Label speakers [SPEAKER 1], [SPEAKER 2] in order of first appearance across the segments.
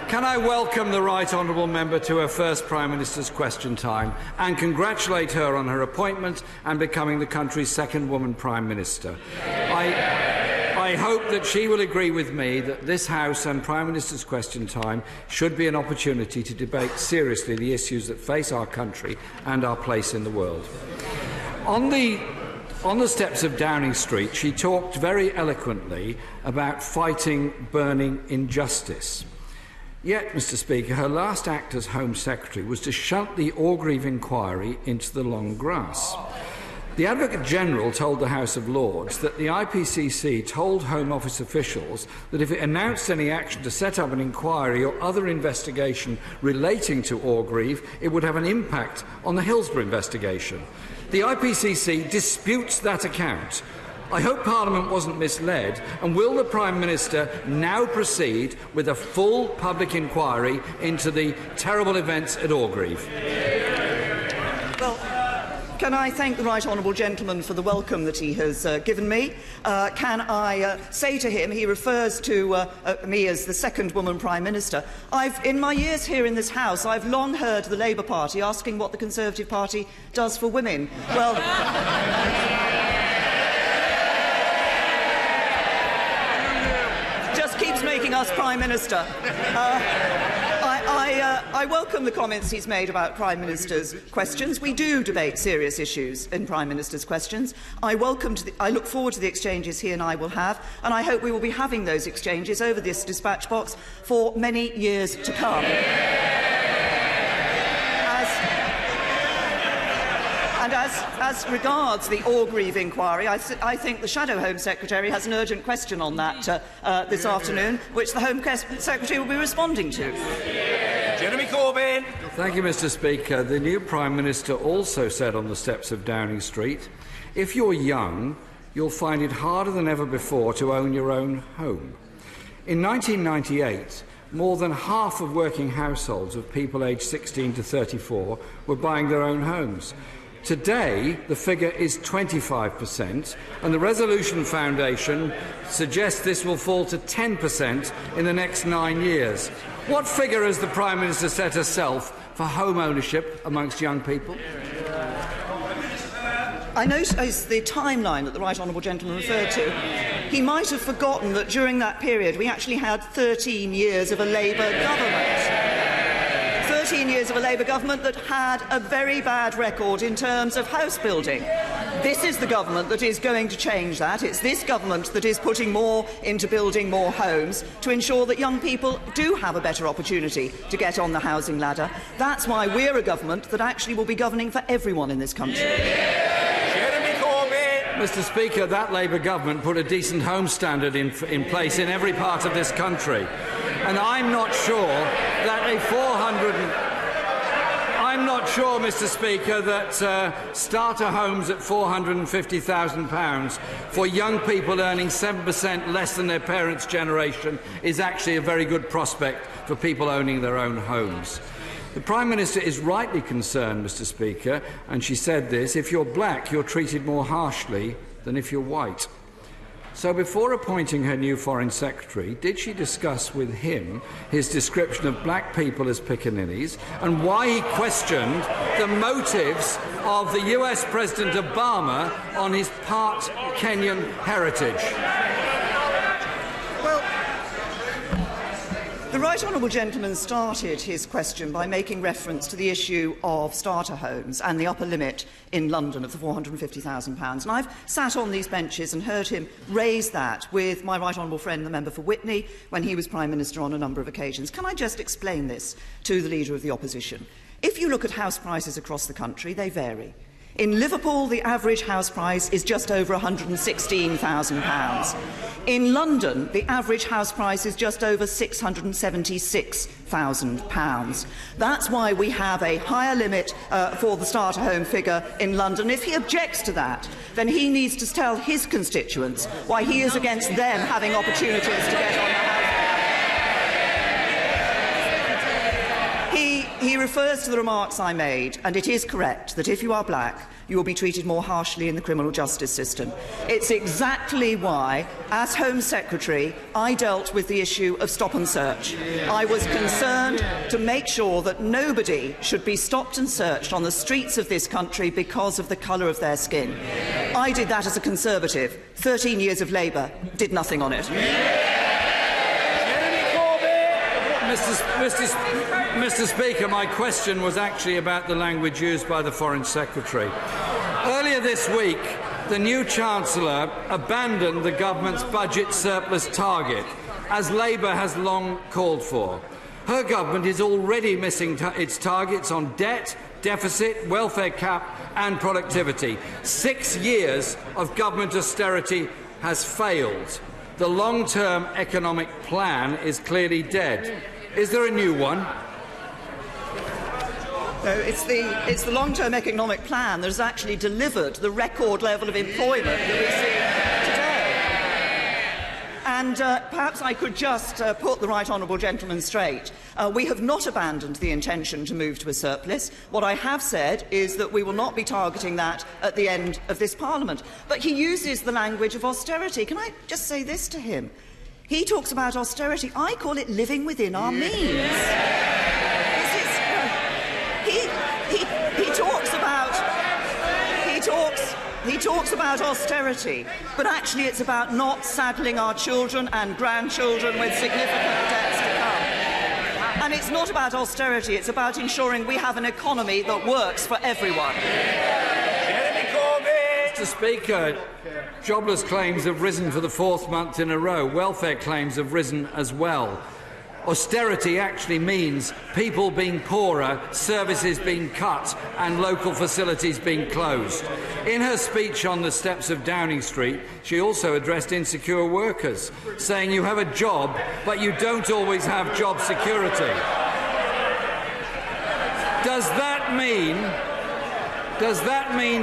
[SPEAKER 1] Can I welcome the Right Honourable Member to her first Prime Minister's Question Time and congratulate her on her appointment and becoming the country's second woman Prime Minister. I hope that she will agree with me that this House and Prime Minister's Question Time should be an opportunity to debate seriously the issues that face our country and our place in the world. On the steps of Downing Street, she talked very eloquently about fighting burning injustice. Yet, Mr Speaker, her last act as Home Secretary was to shunt the Orgreave inquiry into the long grass. The Advocate-General told the House of Lords that the IPCC told Home Office officials that if it announced any action to set up an inquiry or other investigation relating to Orgreave, it would have an impact on the Hillsborough investigation. The IPCC disputes that account. I hope Parliament wasn't misled, and will the Prime Minister now proceed with a full public inquiry into the terrible events at Orgreave?
[SPEAKER 2] Well, can I thank the Right Honourable Gentleman for the welcome that he has given me? Can I say to him, he refers to me as the second woman Prime Minister. In my years here in this House, I've long heard the Labour Party asking what the Conservative Party does for women. Well, just keeps making us Prime Minister. I welcome the comments he's made about Prime Minister's questions. We do debate serious issues in Prime Minister's questions. I look forward to the exchanges he and I will have, and I hope we will be having those exchanges over this dispatch box for many years to come. As regards the Orgreave inquiry, I think the Shadow Home Secretary has an urgent question on that this afternoon, which the Home Secretary will be responding to.
[SPEAKER 3] Jeremy Corbyn.
[SPEAKER 1] Thank you, Mr Speaker. The new Prime Minister also said on the steps of Downing Street, if you're young, you'll find it harder than ever before to own your own home. In 1998, more than half of working households of people aged 16 to 34 were buying their own homes. Today, the figure is 25%, and the Resolution Foundation suggests this will fall to 10% in the next 9 years. What figure has the Prime Minister set herself for home ownership amongst young people?
[SPEAKER 2] I notice the timeline that the Right Honourable Gentleman referred to. He might have forgotten that during that period we actually had 13 years of a Labour government. 13 years of a Labour government that had a very bad record in terms of house building. This is the government that is going to change that. It's this government that is putting more into building more homes to ensure that young people do have a better opportunity to get on the housing ladder. That's why we're a government that actually will be governing for everyone in this country.
[SPEAKER 1] Mr Speaker, that Labour government put a decent home standard in place in every part of this country. And I'm not sure that I'm not sure, Mr Speaker, that starter homes at £450,000 for young people earning 7% less than their parents' generation is actually a very good prospect for people owning their own homes. The Prime Minister is rightly concerned, Mr Speaker, and she said this, if you're black, you're treated more harshly than if you're white. So before appointing her new Foreign Secretary, did she discuss with him his description of black people as piccaninnies and why he questioned the motives of the US President Obama on his part Kenyan heritage?
[SPEAKER 2] Well, the Right Honourable Gentleman started his question by making reference to the issue of starter homes and the upper limit in London of the £450,000. And I've sat on these benches and heard him raise that with my Right Honourable friend, the member for Witney, when he was Prime Minister on a number of occasions. Can I just explain this to the Leader of the Opposition? If you look at house prices across the country, they vary. In Liverpool, the average house price is just over £116,000. In London, the average house price is just over £676,000. That's why we have a higher limit for the starter home figure in London. If he objects to that, then he needs to tell his constituents why he is against them having opportunities to get on the house. He refers to the remarks I made, and it is correct that if you are black, you will be treated more harshly in the criminal justice system. It's exactly why, as Home Secretary, I dealt with the issue of stop and search. I was concerned to make sure that nobody should be stopped and searched on the streets of this country because of the colour of their skin. I did that as a Conservative. 13 years of Labour did nothing on it.
[SPEAKER 3] Jeremy Corbyn!
[SPEAKER 1] Mr. Speaker, my question was actually about the language used by the Foreign Secretary. Earlier this week, the new Chancellor abandoned the government's budget surplus target, as Labour has long called for. Her government is already missing its targets on debt, deficit, welfare cap and productivity. 6 years of government austerity has failed. The long-term economic plan is clearly dead. Is there a new one?
[SPEAKER 2] No, it's the long-term economic plan that has actually delivered the record level of employment that we see today. And perhaps I could just put the right honourable gentleman straight. We have not abandoned the intention to move to a surplus. What I have said is that we will not be targeting that at the end of this Parliament. But he uses the language of austerity. Can I just say this to him? He talks about austerity. I call it living within our means. He talks about austerity, but actually it's about not saddling our children and grandchildren with significant debts to come. And it's not about austerity, it's about ensuring we have an economy that works for everyone.
[SPEAKER 3] Jeremy Corbyn!
[SPEAKER 1] Mr. Speaker, jobless claims have risen for the 4th month in a row. Welfare claims have risen as well. Austerity actually means people being poorer, services being cut and local facilities being closed. In her speech on the steps of Downing Street, she also addressed insecure workers, saying you have a job, but you don't always have job security. Does that mean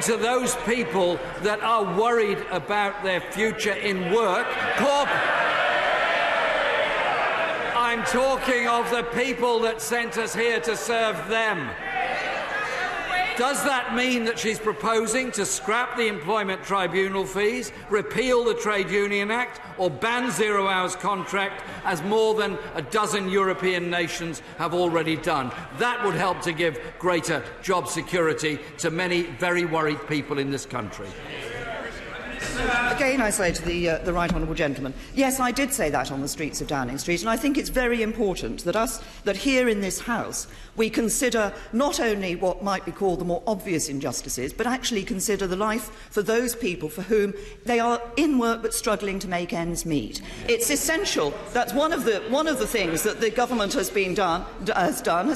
[SPEAKER 1] to those people that are worried about their future in work, I'm talking of the people that sent us here to serve them. Does that mean that she's proposing to scrap the employment tribunal fees, repeal the Trade Union Act, or ban zero-hours contract, as more than a dozen European nations have already done? That would help to give greater job security to many very worried people in this country.
[SPEAKER 2] Again, I say to the right honourable gentleman, yes, I did say that on the streets of Downing Street, and I think it's very important that here in this House we consider not only what might be called the more obvious injustices, but actually consider the life for those people for whom they are in work but struggling to make ends meet. It's essential. That's one of the things that the government has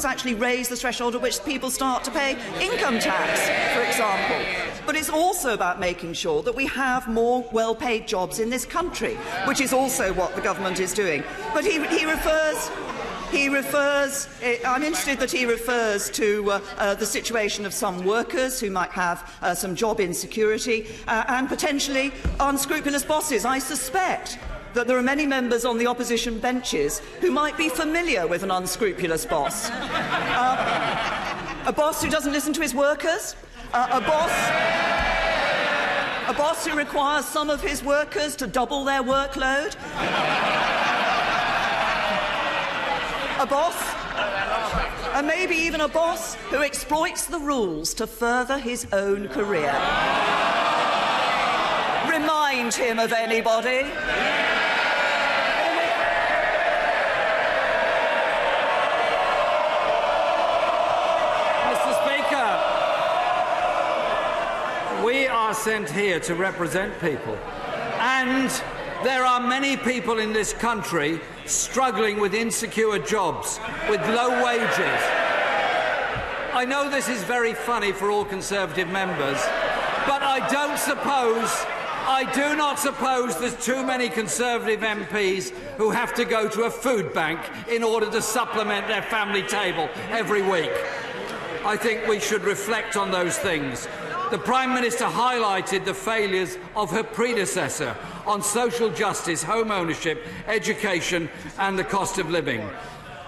[SPEAKER 2] actually raised the threshold at which people start to pay income tax, for example. But it's also about making sure that we have more well-paid jobs in this country, which is also what the government is doing. But he refers. I'm interested that he refers to the situation of some workers who might have some job insecurity and potentially unscrupulous bosses. I suspect that there are many members on the opposition benches who might be familiar with an unscrupulous boss. A boss who doesn't listen to his workers, a boss who requires some of his workers to double their workload, a boss, and maybe even a boss who exploits the rules to further his own career. Remind him of anybody?
[SPEAKER 1] Mr. Speaker, we are sent here to represent people, and there are many people in this country struggling with insecure jobs, with low wages. I know this is very funny for all Conservative members, but I do not suppose there's too many Conservative MPs who have to go to a food bank in order to supplement their family table every week. I think we should reflect on those things. The Prime Minister highlighted the failures of her predecessor on social justice, home ownership, education and the cost of living.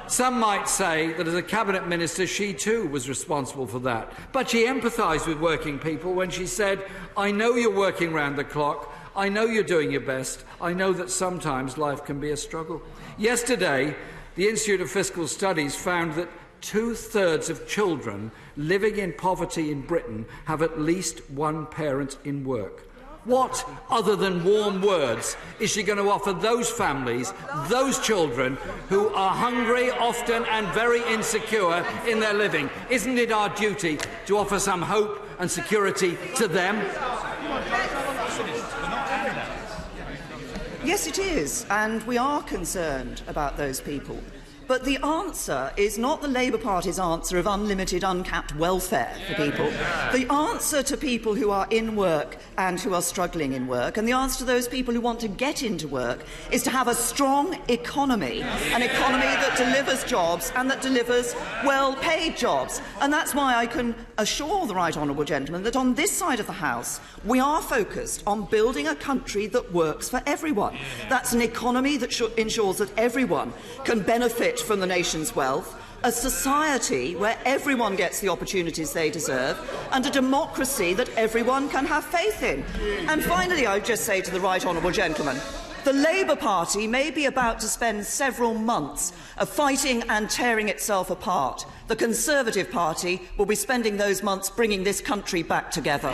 [SPEAKER 1] Some might say that as a cabinet minister she too was responsible for that. But she empathised with working people when she said, "I know you're working round the clock. I know you're doing your best. I know that sometimes life can be a struggle." Yesterday, the Institute of Fiscal Studies found that 2/3 of children living in poverty in Britain have at least one parent in work. What, other than warm words, is she going to offer those families, those children who are hungry, often, and very insecure in their living? Isn't it our duty to offer some hope and security to them?
[SPEAKER 2] Yes, it is, and we are concerned about those people. But the answer is not the Labour Party's answer of unlimited, uncapped welfare for people. The answer to people who are in work and who are struggling in work, and the answer to those people who want to get into work, is to have a strong economy, an economy that delivers jobs and that delivers well-paid jobs. And that's why I can assure the right honourable gentleman that on this side of the House we are focused on building a country that works for everyone. That's an economy that ensures that everyone can benefit from the nation's wealth, a society where everyone gets the opportunities they deserve, and a democracy that everyone can have faith in. And finally, I would just say to the right honourable gentleman, the Labour Party may be about to spend several months of fighting and tearing itself apart. The Conservative Party will be spending those months bringing this country back together.